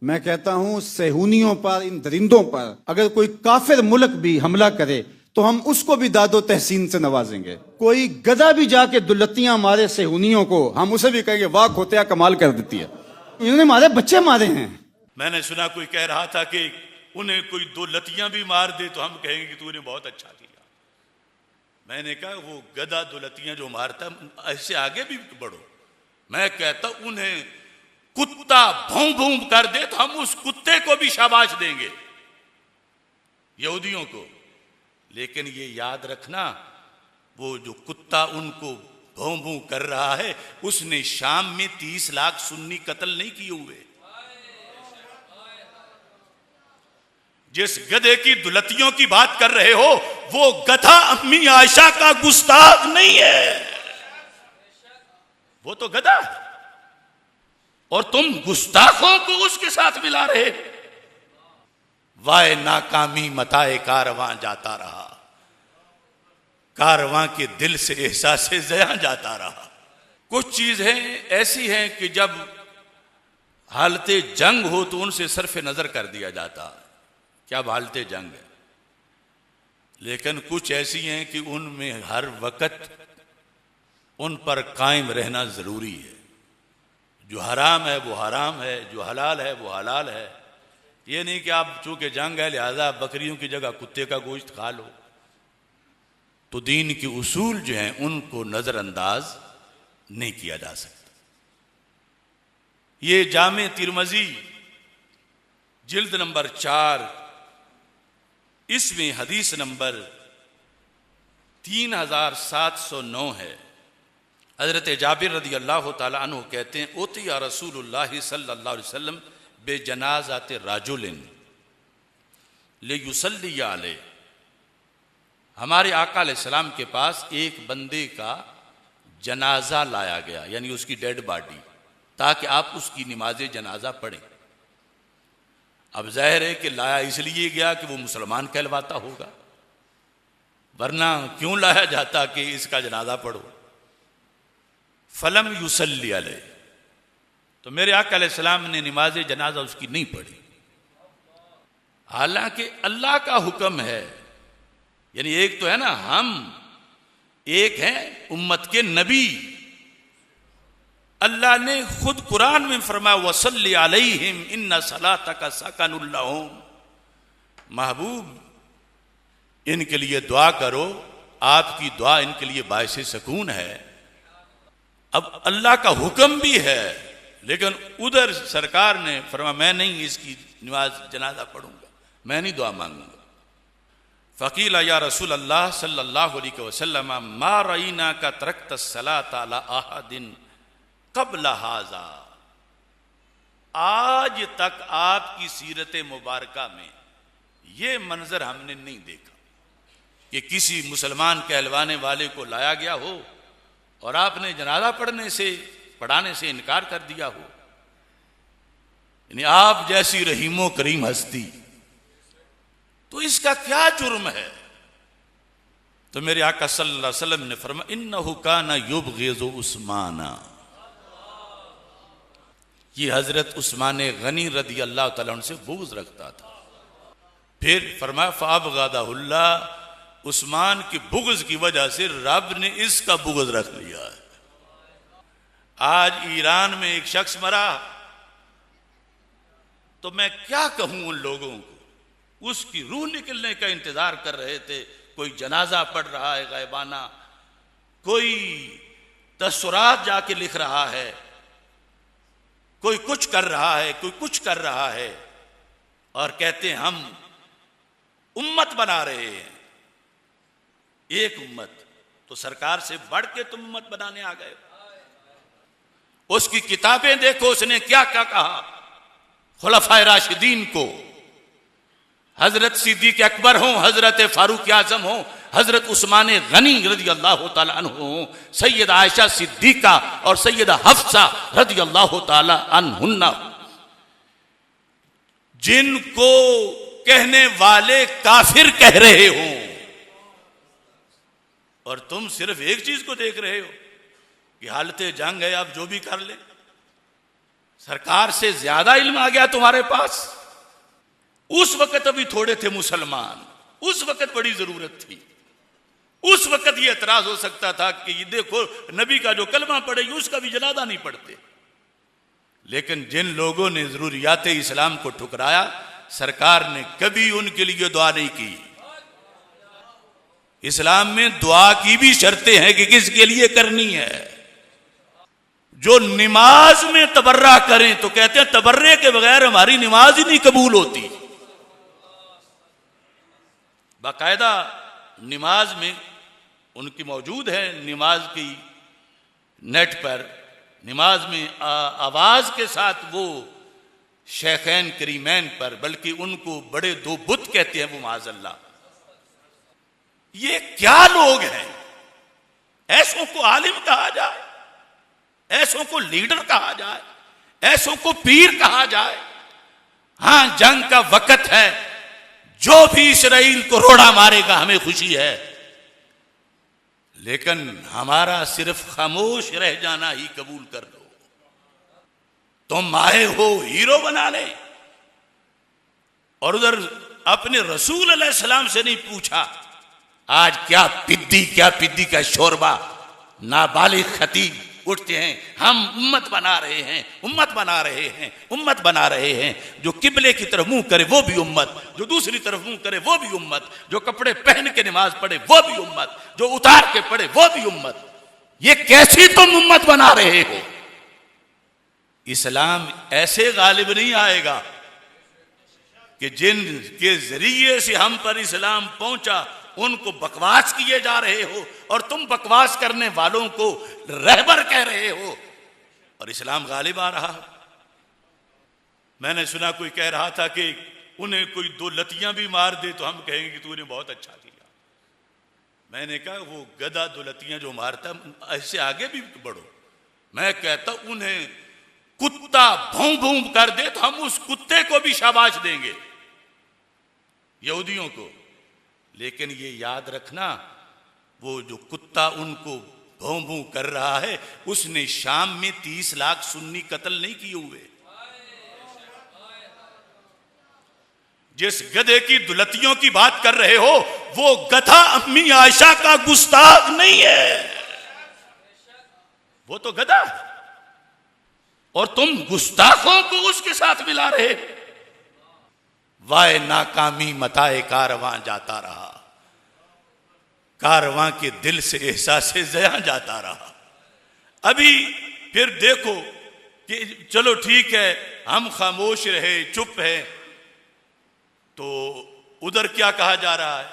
मैं कहता हूं सेहूनियों पर, इन दरिंदों पर अगर कोई काफिर मुल्क भी हमला करे तो हम उसको भी दादो तहसीन से नवाजेंगे। कोई गधा भी जाके दुलत्तियां मारे सेहूनियों को, हम उसे भी कहेंगे वाह खोतिया कमाल कर देती है, इन्होंने हमारे बच्चे मारे हैं। मैंने सुना कोई कह रहा था कि उन्हें कोई दो लतियां भी मार दे तो हम कहेंगे कि तूने बहुत अच्छा किया। मैंने कहा वो गधा दो लतियां जो मारता ऐसे आगे भी बढ़ो। मैं कहता उन्हें कुत्ता भौं भौं कर दे तो हम उस कुत्ते को भी शाबाश देंगे, यहूदियों को। लेकिन ये याद रखना, वो जो कुत्ता उनको भौं भौं कर रहा है उसने शाम में 30 लाख सुन्नी कत्ल नहीं किए हुए। जिस गधे की दुलतियों की बात कर रहे हो वो गधा अम्मी आयशा का गुस्ताख नहीं है, वो तो गधा है। और तुम गुस्ताखों को उसके साथ मिला रहे। वाए नाकामी मताए कारवां जाता रहा, कारवां के दिल से एहसास ज़या जाता रहा। कुछ चीजें ऐसी हैं कि जब हालते जंग हो तो उनसे सरफ नजर कर दिया जाता, क्या हालते जंग है। लेकिन कुछ ऐसी हैं कि उनमें हर वक्त उन पर कायम रहना जरूरी है। जो हराम है वो हराम है, जो हलाल है वो हलाल है। ये नहीं कि आप चूंकि जंग है लिहाजा बकरियों की जगह कुत्ते का गोश्त खा लो। तो दीन के उसूल जो हैं उनको नजरअंदाज नहीं किया जा सकता। ये जामे तिरमजी जिल्द नंबर 4, इसमें हदीस नंबर 3709 है। हजरत जाबिर रदी अल्लाह ताला अन्हु कहते हैं ओतिया रसूलुल्लाह सल्लल्लाहु अलैहि वसल्लम बेजनाज़ात राजुलिन लियुसल्ली अलैहि। हमारे आका अलैहिस्सलाम के पास एक बंदे का जनाजा लाया गया, यानी उसकी डेड बॉडी, ताकि आप उसकी नमाज जनाजा पढ़ें। अब जाहिर है कि लाया इसलिए गया कि वो मुसलमान कहलवाता होगा, वरना क्यों लाया जाता कि इसका जनाजा पढ़ो। फलम युसल्ली अलैहि, तो मेरे आका अलैहिस्सलाम ने नमाज जनाजा उसकी नहीं पढ़ी। हालांकि अल्लाह का हुक्म है, यानी एक तो है ना हम, एक है उम्मत के नबी। अल्लाह ने खुद कुरान में फरमाया वसल्ली अलैहिम इन्ना सलातका सकनुल लहुम। महबूब इनके लिए दुआ करो, आपकी दुआ इनके लिए बायसे सकून है। अब अल्लाह का हुक्म भी है, लेकिन उधर सरकार ने फरमाया मैं नहीं इसकी नमाज जनाजा पढ़ूंगा, मैं नहीं दुआ मांगूंगा। फ़कीला या रसूल अल्लाह सल्लल्लाहु अलैहि वसल्लम मा रईना का तरक्त सलात अला अहदिन क़ब्ल हाज़ा। आज तक आपकी सीरत मुबारका में ये मंजर हमने नहीं देखा कि किसी मुसलमान कहलवाने वाले को लाया गया हो और आपने जनाजा पढ़ाने से इनकार कर दिया हो। यानी आप जैसी रहीमो करीम हस्ती, तो इसका क्या जुर्म है। तो मेरे आका सल्लल्लाहु अलैहि वसल्लम ने फरमाया इन्नहु काना युबग़िज़ु उस्माना। ये हजरत उस्मान गनी रदी अल्लाह तआला अन्हु से बुग़्ज़ रखता था। फिर फरमाया फ़अबग़दहुल्लाह, उस्मान की बुग़्ज़ की वजह से रब ने इसका बुग़्ज़ रख लिया है। आज ईरान में एक शख्स मरा, तो मैं क्या कहूं उन लोगों को, उसकी रूह निकलने का इंतजार कर रहे थे। कोई जनाजा पढ़ रहा है गायबाना, कोई तस्सुरात जाके लिख रहा है, कोई कुछ कर रहा है, कोई कुछ कर रहा है, और कहते हैं हम उम्मत बना रहे हैं, एक उम्मत। तो सरकार से बढ़ के तुम उम्मत बनाने आ गए। उसकी किताबें देखो, उसने क्या क्या कहा खुलफाए राशिदीन को, हजरत सिद्दीक अकबर हो, हजरत फारूक आजम हो, हजरत उस्मान गनी रज़ी अल्लाह तआला अन्हु हो, सैयदा आयशा सिद्दीका और सैयदा हफ्सा रज़ी अल्लाह तआला अन्हुन्ना, जिनको कहने वाले काफिर कह रहे हो, और तुम सिर्फ एक चीज को देख रहे हो कि हालत जंग है, आप जो भी कर ले। सरकार से ज्यादा इल्म आ गया तुम्हारे पास। उस वक्त अभी थोड़े थे मुसलमान, उस वक्त बड़ी जरूरत थी। उस वक्त ये एतराज हो सकता था कि ये देखो नबी का जो कलमा पड़ेगी उसका भी जनाजा नहीं पढ़ते। लेकिन जिन लोगों ने जरूरियात इस्लाम को ठुकराया, सरकार ने कभी उनके लिए दुआ नहीं की। इस्लाम में दुआ की भी शर्तें हैं कि किसके लिए करनी है। जो नमाज में तबर्रा करें तो कहते हैं तबर्रे के बगैर हमारी नमाज ही नहीं कबूल होती। बाकायदा नमाज में उनकी मौजूद है, नमाज की नेट पर नमाज में आवाज के साथ वो शेखैन करीमैन पर, बल्कि उनको बड़े दो बुत कहते हैं वो माज़अल्लाह। ये क्या लोग हैं? ऐसों को आलिम कहा जाए, ऐसों को लीडर कहा जाए, ऐसों को पीर कहा जाए। हां, जंग का वक्त है, जो भी इसराइल को रोड़ा मारेगा हमें खुशी है, लेकिन हमारा सिर्फ खामोश रह जाना ही कबूल कर लो। तुम आए हो हीरो बनाने और उधर अपने रसूल अलैहिस्सलाम से नहीं पूछा आज क्या पिद्दी का शोरबा। नाबालिग खतीब उठते हैं, हम उम्मत बना रहे हैं, उम्मत बना रहे हैं, उम्मत बना रहे हैं। जो किबले की तरफ मुंह करे वो भी उम्मत, जो दूसरी तरफ मुंह करे वो भी उम्मत, जो कपड़े पहन के नमाज पढ़े वो भी उम्मत, जो उतार के पढ़े वो भी उम्मत। ये कैसी तुम उम्मत बना रहे हो? इस्लाम ऐसे गालिब नहीं आएगा कि जिन के जरिए से हम पर इस्लाम पहुंचा उनको बकवास किए जा रहे हो और तुम बकवास करने वालों को रहबर कह रहे हो और इस्लाम गालिब आ रहा। मैंने सुना कोई कह रहा था कि उन्हें कोई दो लतियां भी मार दे तो हम कहेंगे कि तूने बहुत अच्छा किया। मैंने कहा वो गधा दो लतियां जो मारता, ऐसे आगे भी बढ़ो। मैं कहता उन्हें कुत्ता भौं भौं कर दे तो हम उस कुत्ते को भी शाबाश देंगे, यहूदियों को। लेकिन ये याद रखना, वो जो कुत्ता उनको भौं भौं कर रहा है उसने शाम में 30 लाख सुन्नी कत्ल नहीं किए हुए। जिस गधे की दुलतियों की बात कर रहे हो वो गधा अम्मी आयशा का गुस्ताख नहीं है, वो तो गधा है और तुम गुस्ताखों को उसके साथ मिला रहे। वाय नाकामी मताए कारवां जाता रहा, कारवां के दिल से एहसास ज़या जाता रहा। अभी फिर देखो कि चलो ठीक है हम खामोश रहे, चुप है, तो उधर क्या कहा जा रहा है?